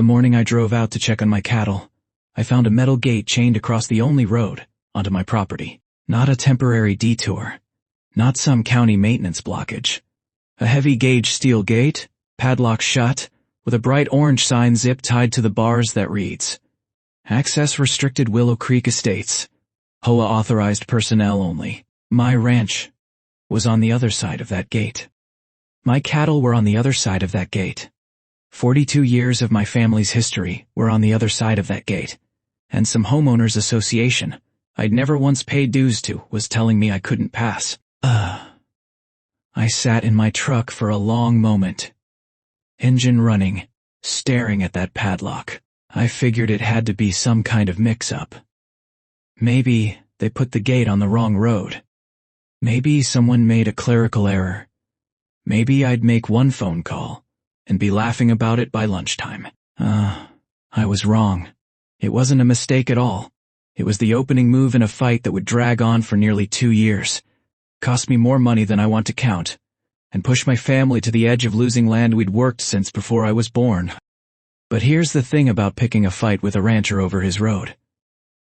morning I drove out to check on my cattle, I found a metal gate chained across the only road onto my property. Not a temporary detour. Not some county maintenance blockage. A heavy-gauge steel gate, padlocked shut, with a bright orange sign zip-tied to the bars that reads, "Access restricted, Willow Creek Estates. HOA authorized personnel only." My ranch was on the other side of that gate. My cattle were on the other side of that gate. 42 years of my family's history were on the other side of that gate, and some homeowners association I'd never once paid dues to was telling me I couldn't pass. I sat in my truck for a long moment, engine running, staring at that padlock. I figured it had to be some kind of mix-up. Maybe they put the gate on the wrong road. Maybe someone made a clerical error. Maybe I'd make one phone call and be laughing about it by lunchtime. I was wrong. It wasn't a mistake at all. It was the opening move in a fight that would drag on for nearly 2 years, cost me more money than I want to count, and push my family to the edge of losing land we'd worked since before I was born. But here's the thing about picking a fight with a rancher over his road.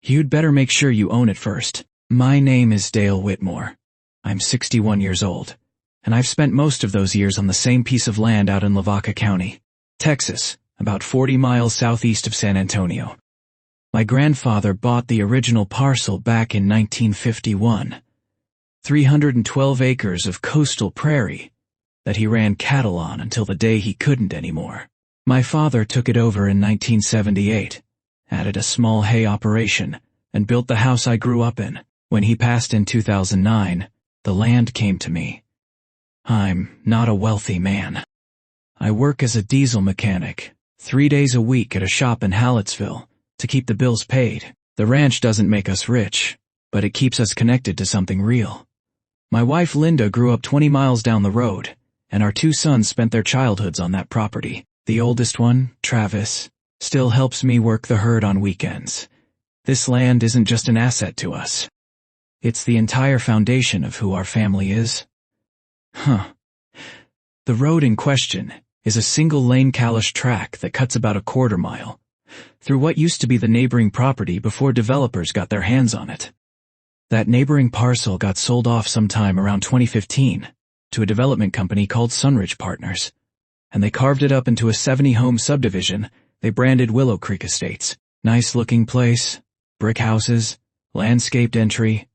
You'd better make sure you own it first. My name is Dale Whitmore. I'm 61 years old, and I've spent most of those years on the same piece of land out in Lavaca County, Texas, about 40 miles southeast of San Antonio. My grandfather bought the original parcel back in 1951, 312 acres of coastal prairie that he ran cattle on until the day he couldn't anymore. My father took it over in 1978, added a small hay operation, and built the house I grew up in. When he passed in 2009, the land came to me. I'm not a wealthy man. I work as a diesel mechanic, 3 days a week at a shop in Hallettsville to keep the bills paid. The ranch doesn't make us rich, but it keeps us connected to something real. My wife Linda grew up 20 miles down the road, and our 2 sons spent their childhoods on that property. The oldest one, Travis, still helps me work the herd on weekends. This land isn't just an asset to us. It's the entire foundation of who our family is. The road in question is a single-lane calish track that cuts about a quarter mile through what used to be the neighboring property before developers got their hands on it. That neighboring parcel got sold off sometime around 2015 to a development company called Sunridge Partners, and they carved it up into a 70-home subdivision they branded Willow Creek Estates. Nice-looking place, brick houses, landscaped entry,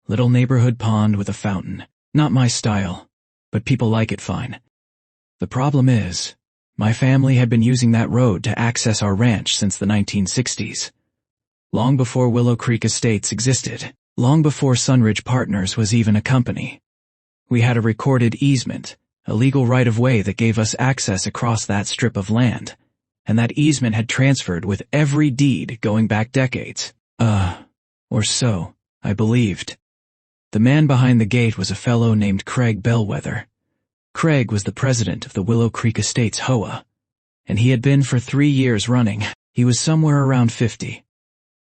little neighborhood pond with a fountain. Not my style, but people like it fine. The problem is, my family had been using that road to access our ranch since the 1960s. Long before Willow Creek Estates existed, long before Sunridge Partners was even a company. We had a recorded easement, a legal right-of-way that gave us access across that strip of land, and that easement had transferred with every deed going back decades. Or so, I believed. The man behind the gate was a fellow named Craig Bellwether. Craig was the president of the Willow Creek Estates HOA, and he had been for 3 years running. He was somewhere around 50,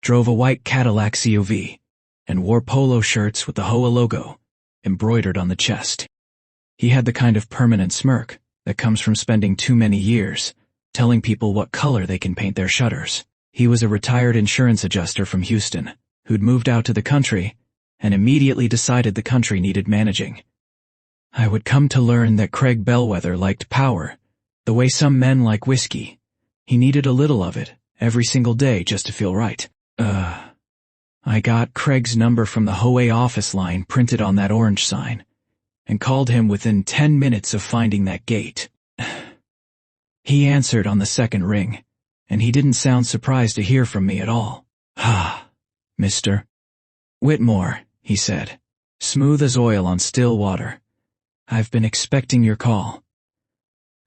drove a white Cadillac CUV, and wore polo shirts with the HOA logo embroidered on the chest. He had the kind of permanent smirk that comes from spending too many years telling people what color they can paint their shutters. He was a retired insurance adjuster from Houston who'd moved out to the country and immediately decided the country needed managing. I would come to learn that Craig Bellwether liked power, the way some men like whiskey. He needed a little of it every single day just to feel right. I got Craig's number from the HOA office line printed on that orange sign, and called him within 10 minutes of finding that gate. He answered on the second ring, and he didn't sound surprised to hear from me at all. Mr. Whitmore, he said, smooth as oil on still water. I've been expecting your call.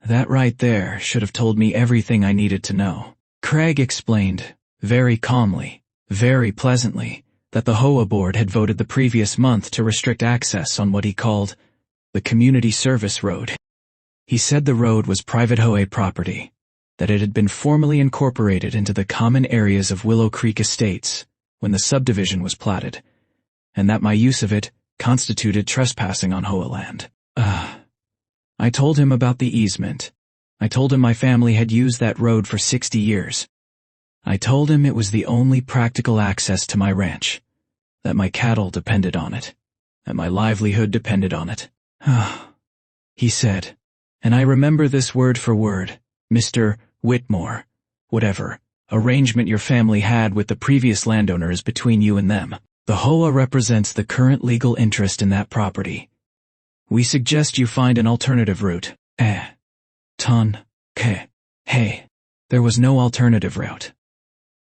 That right there should have told me everything I needed to know. Craig explained, very calmly, very pleasantly, that the HOA board had voted the previous month to restrict access on what he called the Community Service Road. He said the road was private HOA property, that it had been formally incorporated into the common areas of Willow Creek Estates when the subdivision was platted, and that my use of it constituted trespassing on HOA land. I told him about the easement, I told him my family had used that road for 60 years. I told him it was the only practical access to my ranch, that my cattle depended on it, that my livelihood depended on it. He said, and I remember this word for word, Mr. Whitmore, whatever arrangement your family had with the previous landowner is between you and them. The HOA represents the current legal interest in that property. We suggest you find an alternative route. Hey. There was no alternative route.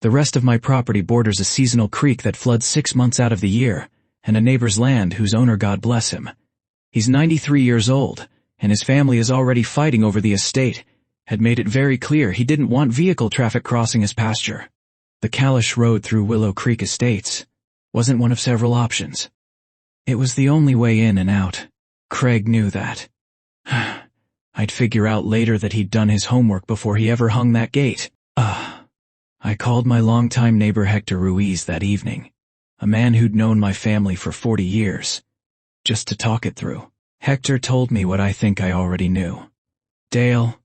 The rest of my property borders a seasonal creek that floods 6 months out of the year, and a neighbor's land whose owner, God bless him. He's 93 years old, and his family is already fighting over the estate, had made it very clear he didn't want vehicle traffic crossing his pasture. The Kalish Road through Willow Creek Estates wasn't one of several options. It was the only way in and out. Craig knew that. I'd figure out later that he'd done his homework before he ever hung that gate. I called my longtime neighbor Hector Ruiz that evening, a man who'd known my family for 40 years, just to talk it through. Hector told me what I think I already knew. Dale,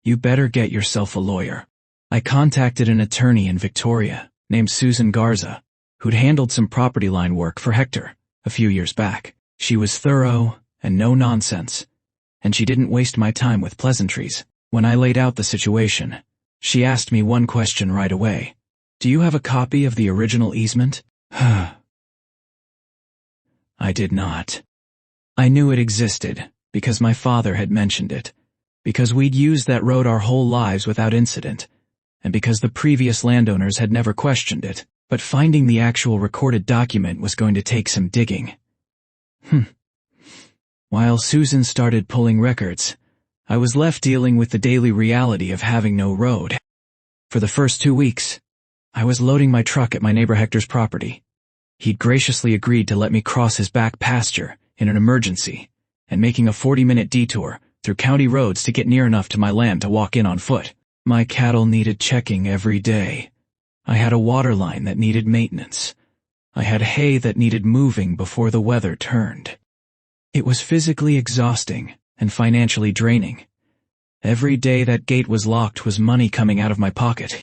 you better get yourself a lawyer. I contacted an attorney in Victoria named Susan Garza, who'd handled some property line work for Hector a few years back. She was thorough and no nonsense, and she didn't waste my time with pleasantries. When I laid out the situation, she asked me one question right away. Do you have a copy of the original easement? I did not. I knew it existed, because my father had mentioned it, because we'd used that road our whole lives without incident, and because the previous landowners had never questioned it, but finding the actual recorded document was going to take some digging. While Susan started pulling records, I was left dealing with the daily reality of having no road. For the first 2 weeks, I was loading my truck at my neighbor Hector's property. He'd graciously agreed to let me cross his back pasture in an emergency, and making a 40-minute detour through county roads to get near enough to my land to walk in on foot. My cattle needed checking every day. I had a water line that needed maintenance. I had hay that needed moving before the weather turned. It was physically exhausting and financially draining. Every day that gate was locked was money coming out of my pocket.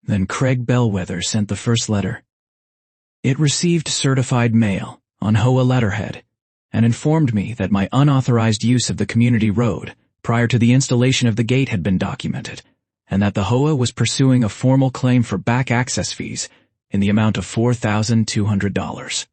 Then Craig Bellwether sent the first letter. It received certified mail on HOA letterhead and informed me that my unauthorized use of the community road prior to the installation of the gate had been documented, and that the HOA was pursuing a formal claim for back access fees in the amount of $4,200.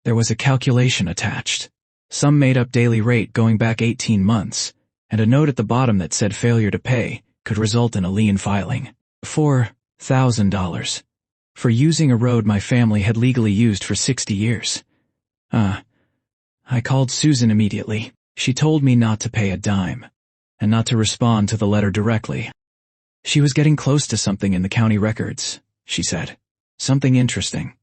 There was a calculation attached, some made-up daily rate going back 18 months, and a note at the bottom that said failure to pay could result in a lien filing. $4,000 for using a road my family had legally used for 60 years. I called Susan immediately. She told me not to pay a dime, and not to respond to the letter directly. She was getting close to something in the county records, she said. Something interesting.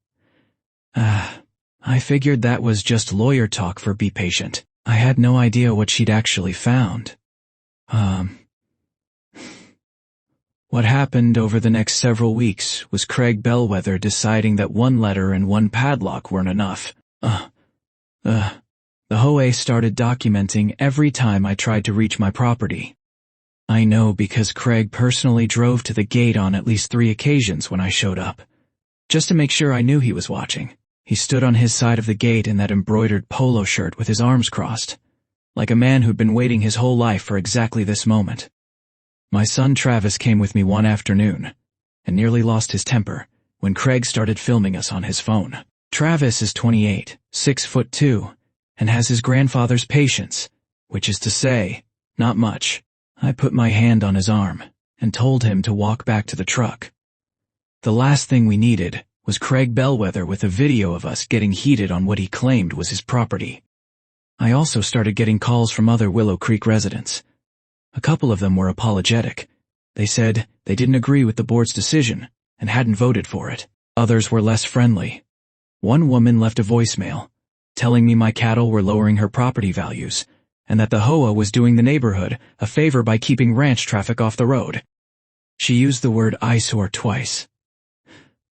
I figured that was just lawyer talk for be patient. I had no idea what she'd actually found. What happened over the next several weeks was Craig Bellwether deciding that one letter and one padlock weren't enough. The HOA started documenting every time I tried to reach my property. I know because Craig personally drove to the gate on at least 3 occasions when I showed up, just to make sure I knew he was watching. He stood on his side of the gate in that embroidered polo shirt with his arms crossed, like a man who'd been waiting his whole life for exactly this moment. My son Travis came with me one afternoon, and nearly lost his temper when Craig started filming us on his phone. Travis is 28, 6'2", and has his grandfather's patience, which is to say, not much. I put my hand on his arm and told him to walk back to the truck. The last thing we needed was Craig Bellwether with a video of us getting heated on what he claimed was his property. I also started getting calls from other Willow Creek residents. A couple of them were apologetic. They said they didn't agree with the board's decision and hadn't voted for it. Others were less friendly. One woman left a voicemail, telling me my cattle were lowering her property values, and that the HOA was doing the neighborhood a favor by keeping ranch traffic off the road. She used the word eyesore twice.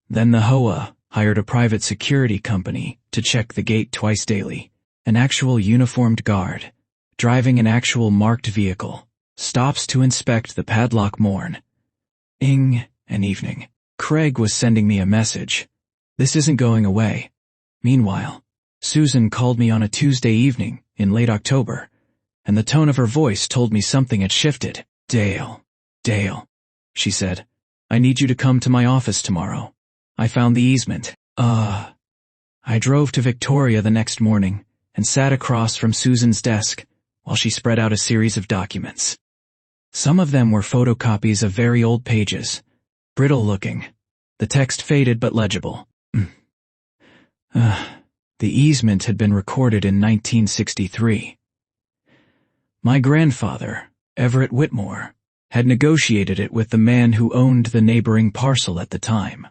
Then the HOA hired a private security company to check the gate twice daily, an actual uniformed guard, driving an actual marked vehicle, Stops to inspect the padlock morn. Ing and evening. Craig was sending me a message. This isn't going away. Meanwhile, Susan called me on a Tuesday evening in late October, and the tone of her voice told me something had shifted. Dale, she said, I need you to come to my office tomorrow. I found the easement. I drove to Victoria the next morning and sat across from Susan's desk while she spread out a series of documents. Some of them were photocopies of very old pages, brittle looking, the text faded but legible. The easement had been recorded in 1963. My grandfather, Everett Whitmore, had negotiated it with the man who owned the neighboring parcel at the time,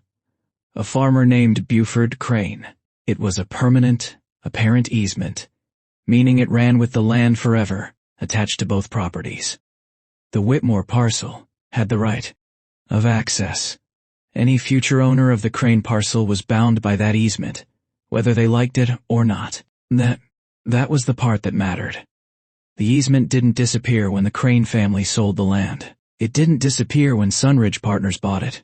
a farmer named Buford Crane. It was a permanent, apparent easement, meaning it ran with the land forever, attached to both properties. The Whitmore parcel had the right of access. Any future owner of the Crane parcel was bound by that easement, whether they liked it or not. That was the part that mattered. The easement didn't disappear when the Crane family sold the land. It didn't disappear when Sunridge Partners bought it.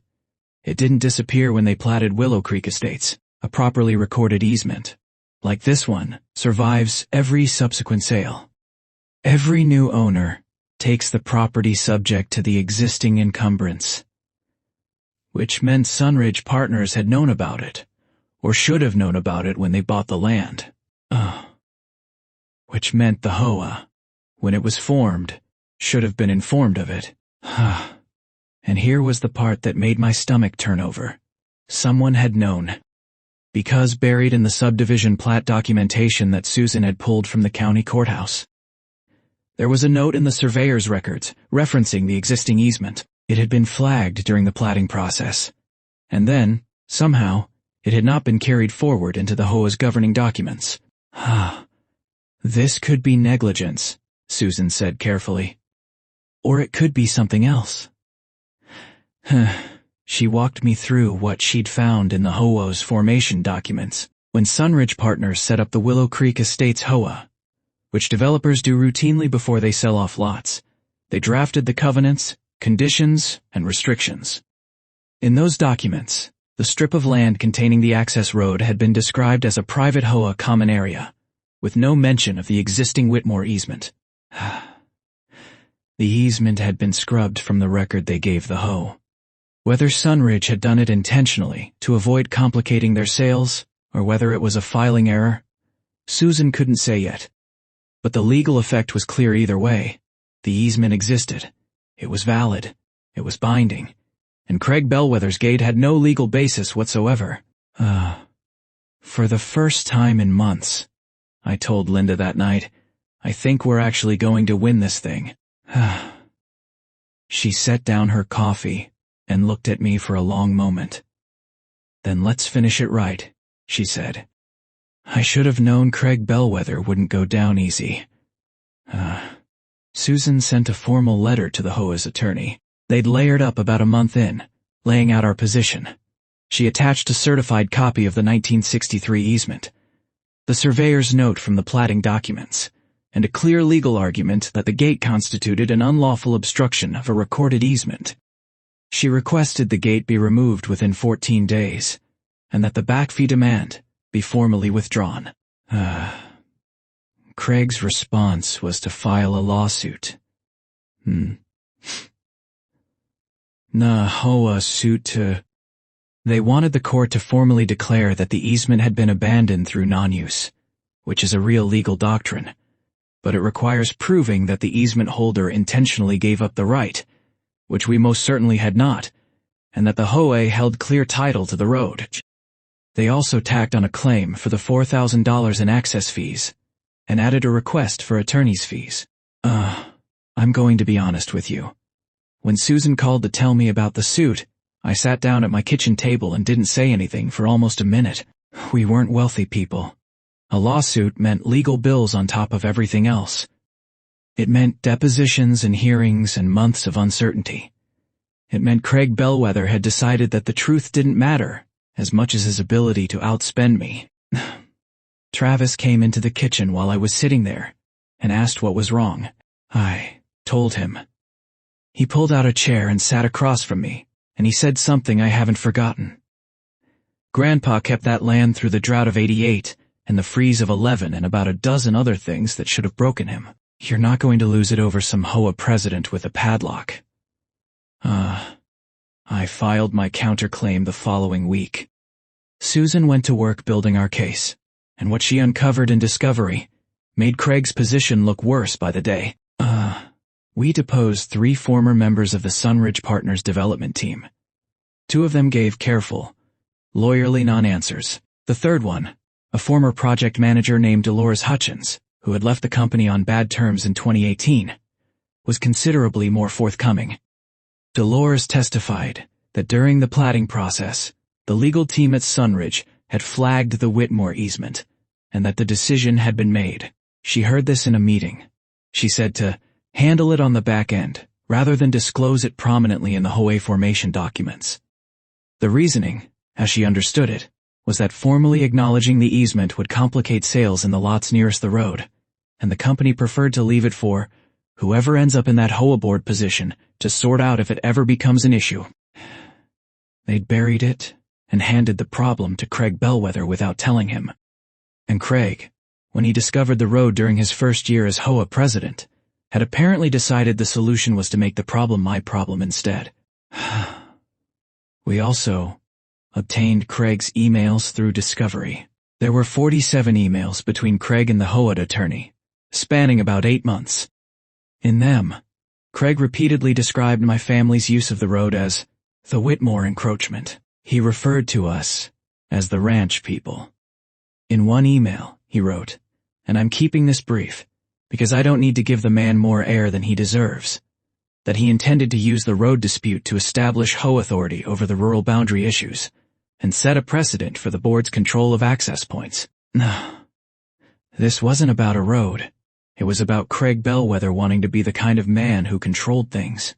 It didn't disappear when they platted Willow Creek Estates, a properly recorded easement. Like this one, survives every subsequent sale. Every new owner takes the property subject to the existing encumbrance, which meant Sunridge Partners had known about it, or should have known about it when they bought the land. Which meant the HOA, when it was formed, should have been informed of it. And here was the part that made my stomach turn over. Someone had known. Because buried in the subdivision plat documentation that Susan had pulled from the county courthouse, there was a note in the surveyor's records referencing the existing easement. It had been flagged during the platting process, and then, somehow, it had not been carried forward into the HOA's governing documents. This could be negligence, Susan said carefully. Or it could be something else. She walked me through what she'd found in the HOA's formation documents. When Sunridge Partners set up the Willow Creek Estates HOA, which developers do routinely before they sell off lots, they drafted the covenants, conditions, and restrictions. In those documents, the strip of land containing the access road had been described as a private HOA common area, with no mention of the existing Whitmore easement. The easement had been scrubbed from the record they gave the HOA. Whether Sunridge had done it intentionally to avoid complicating their sales, or whether it was a filing error, Susan couldn't say yet. But the legal effect was clear either way. The easement existed. It was valid. It was binding. And Craig Bellwether's gate had no legal basis whatsoever. For the first time in months, I told Linda that night, I think we're actually going to win this thing. She set down her coffee and looked at me for a long moment. Then let's finish it right, she said. I should have known Craig Bellwether wouldn't go down easy. Susan sent a formal letter to the HOA's attorney. They'd layered up about a month in, laying out our position. She attached a certified copy of the 1963 easement, the surveyor's note from the platting documents, and a clear legal argument that the gate constituted an unlawful obstruction of a recorded easement. She requested the gate be removed within 14 days, and that the back fee demand be formally withdrawn. Craig's response was to file a lawsuit. HOA suit to... They wanted the court to formally declare that the easement had been abandoned through non-use, which is a real legal doctrine, but it requires proving that the easement holder intentionally gave up the right, which we most certainly had not, and that the HOA held clear title to the road. They also tacked on a claim for the $4,000 in access fees, and added a request for attorney's fees. I'm going to be honest with you. When Susan called to tell me about the suit, I sat down at my kitchen table and didn't say anything for almost a minute. We weren't wealthy people. A lawsuit meant legal bills on top of everything else. It meant depositions and hearings and months of uncertainty. It meant Craig Bellwether had decided that the truth didn't matter as much as his ability to outspend me. Travis came into the kitchen while I was sitting there and asked what was wrong. I told him. He pulled out a chair and sat across from me, and he said something I haven't forgotten. Grandpa kept that land through the drought of '88 and the freeze of '11 and about a dozen other things that should have broken him. You're not going to lose it over some HOA president with a padlock. I filed my counterclaim the following week. Susan went to work building our case, and what she uncovered in discovery made Craig's position look worse by the day. We deposed 3 former members of the Sunridge Partners development team. 2 of them gave careful, lawyerly non-answers. The third one, a former project manager named Dolores Hutchins, who had left the company on bad terms in 2018, was considerably more forthcoming. Dolores testified that during the platting process, the legal team at Sunridge had flagged the Whitmore easement, and that the decision had been made. She heard this in a meeting. She said to handle it on the back end, rather than disclose it prominently in the HOA formation documents. The reasoning, as she understood it, was that formally acknowledging the easement would complicate sales in the lots nearest the road, and the company preferred to leave it for whoever ends up in that HOA board position to sort out if it ever becomes an issue. They'd buried it and handed the problem to Craig Bellwether without telling him. And Craig, when he discovered the road during his first year as HOA president, had apparently decided the solution was to make the problem my problem instead. We also obtained Craig's emails through discovery. There were 47 emails between Craig and the HOA attorney, spanning about 8 months. In them, Craig repeatedly described my family's use of the road as the Whitmore encroachment. He referred to us as the ranch people. In one email, he wrote, and I'm keeping this brief, because I don't need to give the man more air than he deserves, that he intended to use the road dispute to establish HOA authority over the rural boundary issues, and set a precedent for the board's control of access points. This wasn't about a road. It was about Craig Bellwether wanting to be the kind of man who controlled things.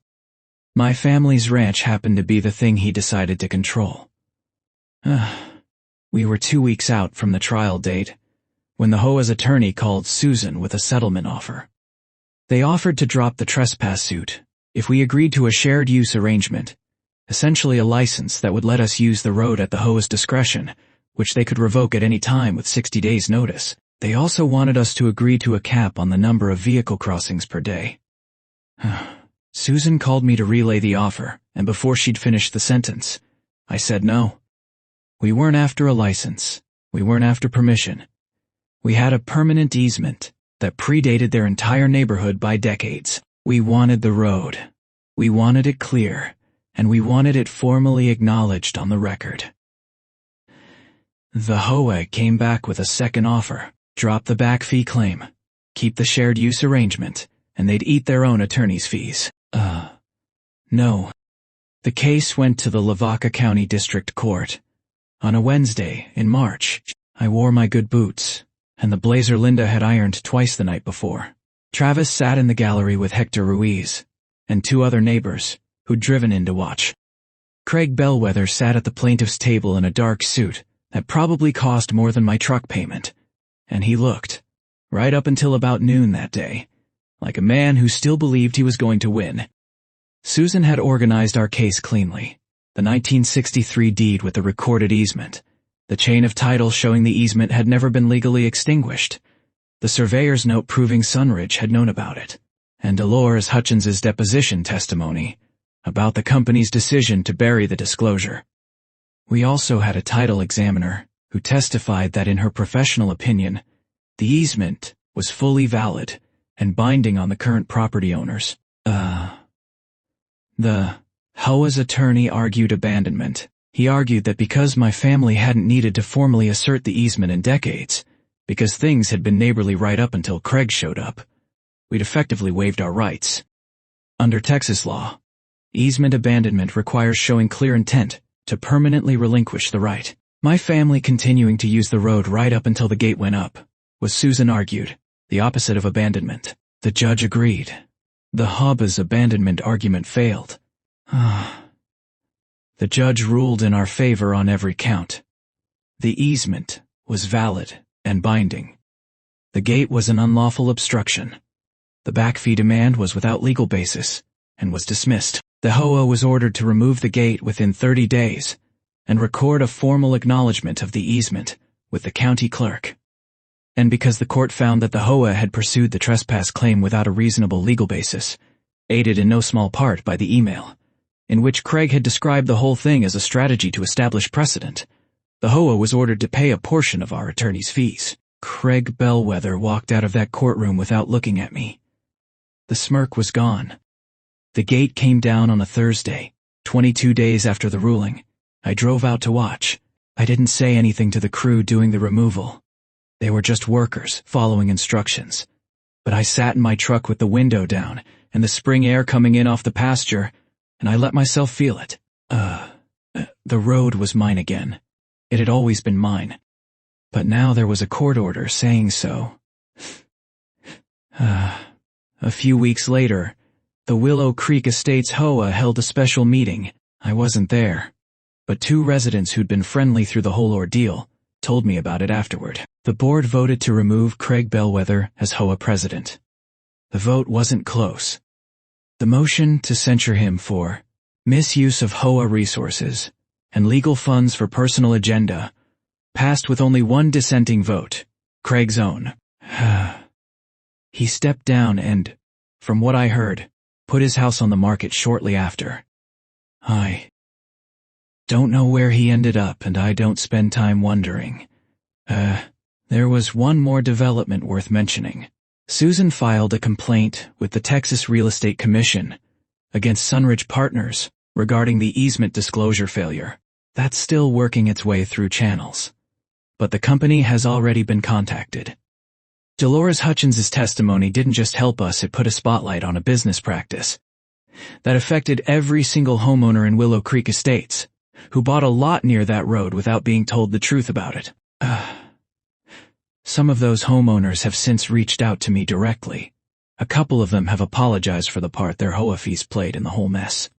My family's ranch happened to be the thing he decided to control. We were 2 weeks out from the trial date when the HOA's attorney called Susan with a settlement offer. They offered to drop the trespass suit if we agreed to a shared use arrangement, essentially a license that would let us use the road at the HOA's discretion, which they could revoke at any time with 60 days' notice. They also wanted us to agree to a cap on the number of vehicle crossings per day. Susan called me to relay the offer, and before she'd finished the sentence, I said no. We weren't after a license. We weren't after permission. We had a permanent easement that predated their entire neighborhood by decades. We wanted the road. We wanted it clear, and we wanted it formally acknowledged on the record. The HOA came back with a second offer. Drop the back fee claim, keep the shared use arrangement, and they'd eat their own attorney's fees. No. The case went to the Lavaca County District Court. On a Wednesday, in March, I wore my good boots, and the blazer Linda had ironed twice the night before. Travis sat in the gallery with Hector Ruiz, and 2 other neighbors, who'd driven in to watch. Craig Bellwether sat at the plaintiff's table in a dark suit that probably cost more than my truck payment. And he looked, right up until about noon that day, like a man who still believed he was going to win. Susan had organized our case cleanly. The 1963 deed with the recorded easement, the chain of title showing the easement had never been legally extinguished, the surveyor's note proving Sunridge had known about it, and Dolores Hutchins's deposition testimony about the company's decision to bury the disclosure. We also had a title examiner who testified that in her professional opinion, the easement was fully valid and binding on the current property owners. The HOA's attorney argued abandonment. He argued that because my family hadn't needed to formally assert the easement in decades, because things had been neighborly right up until Craig showed up, we'd effectively waived our rights. Under Texas law, easement abandonment requires showing clear intent to permanently relinquish the right. My family continuing to use the road right up until the gate went up was, Susan argued, the opposite of abandonment. The judge agreed. The HOA's abandonment argument failed. The judge ruled in our favor on every count. The easement was valid and binding. The gate was an unlawful obstruction. The back fee demand was without legal basis and was dismissed. The HOA was ordered to remove the gate within 30 days and record a formal acknowledgement of the easement with the county clerk. And because the court found that the HOA had pursued the trespass claim without a reasonable legal basis, aided in no small part by the email, in which Craig had described the whole thing as a strategy to establish precedent, the HOA was ordered to pay a portion of our attorney's fees. Craig Bellwether walked out of that courtroom without looking at me. The smirk was gone. The gate came down on a Thursday, 22 days after the ruling. I drove out to watch. I didn't say anything to the crew doing the removal. They were just workers, following instructions. But I sat in my truck with the window down, and the spring air coming in off the pasture, and I let myself feel it. The road was mine again. It had always been mine. But now there was a court order saying so. A few weeks later, the Willow Creek Estates HOA held a special meeting. I wasn't there, but 2 residents who'd been friendly through the whole ordeal told me about it afterward. The board voted to remove Craig Bellwether as HOA president. The vote wasn't close. The motion to censure him for misuse of HOA resources and legal funds for personal agenda passed with only 1 dissenting vote, Craig's own. He stepped down and, from what I heard, put his house on the market shortly after. I don't know where he ended up, and I don't spend time wondering. There was one more development worth mentioning. Susan filed a complaint with the Texas Real Estate Commission against Sunridge Partners regarding the easement disclosure failure. That's still working its way through channels. But the company has already been contacted. Dolores Hutchins' testimony didn't just help us, it put a spotlight on a business practice that affected every single homeowner in Willow Creek Estates who bought a lot near that road without being told the truth about it. Some of those homeowners have since reached out to me directly. A couple of them have apologized for the part their HOA fees played in the whole mess.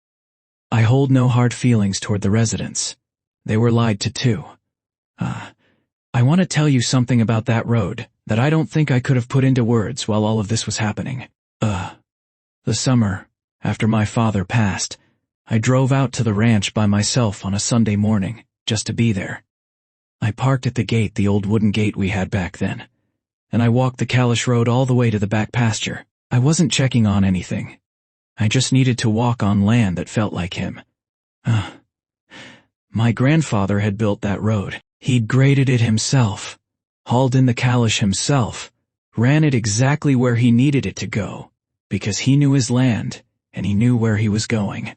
I hold no hard feelings toward the residents. They were lied to too. I want to tell you something about that road that I don't think I could have put into words while all of this was happening. The summer, after my father passed, I drove out to the ranch by myself on a Sunday morning, just to be there. I parked at the gate, the old wooden gate we had back then, and I walked the Kalish Road all the way to the back pasture. I wasn't checking on anything. I just needed to walk on land that felt like him. My grandfather had built that road. He'd graded it himself, hauled in the Kalish himself, ran it exactly where he needed it to go, because he knew his land and he knew where he was going.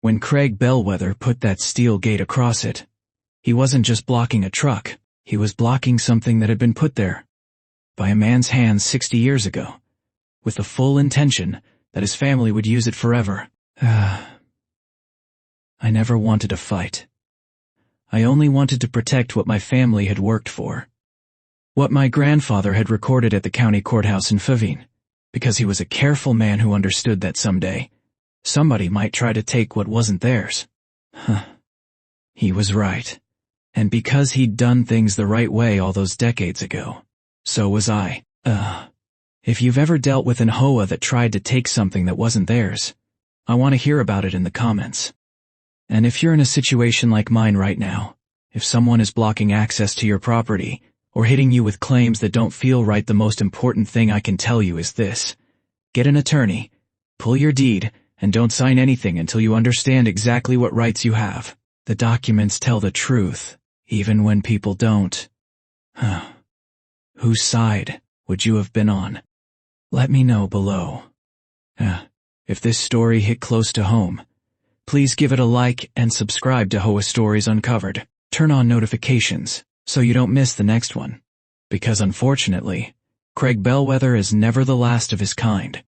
When Craig Bellwether put that steel gate across it, he wasn't just blocking a truck, he was blocking something that had been put there by a man's hands 60 years ago, with the full intention that his family would use it forever. I never wanted a fight. I only wanted to protect what my family had worked for. What my grandfather had recorded at the county courthouse in Favine, because he was a careful man who understood that someday somebody might try to take what wasn't theirs. He was right. And because he'd done things the right way all those decades ago, so was I. If you've ever dealt with an HOA that tried to take something that wasn't theirs, I want to hear about it in the comments. And if you're in a situation like mine right now, if someone is blocking access to your property or hitting you with claims that don't feel right, the most important thing I can tell you is this. Get an attorney, pull your deed, and don't sign anything until you understand exactly what rights you have. The documents tell the truth, even when people don't. Whose side would you have been on? Let me know below. If this story hit close to home, please give it a like and subscribe to HOA Stories Uncovered. Turn on notifications so you don't miss the next one. Because unfortunately, Craig Bellwether is never the last of his kind.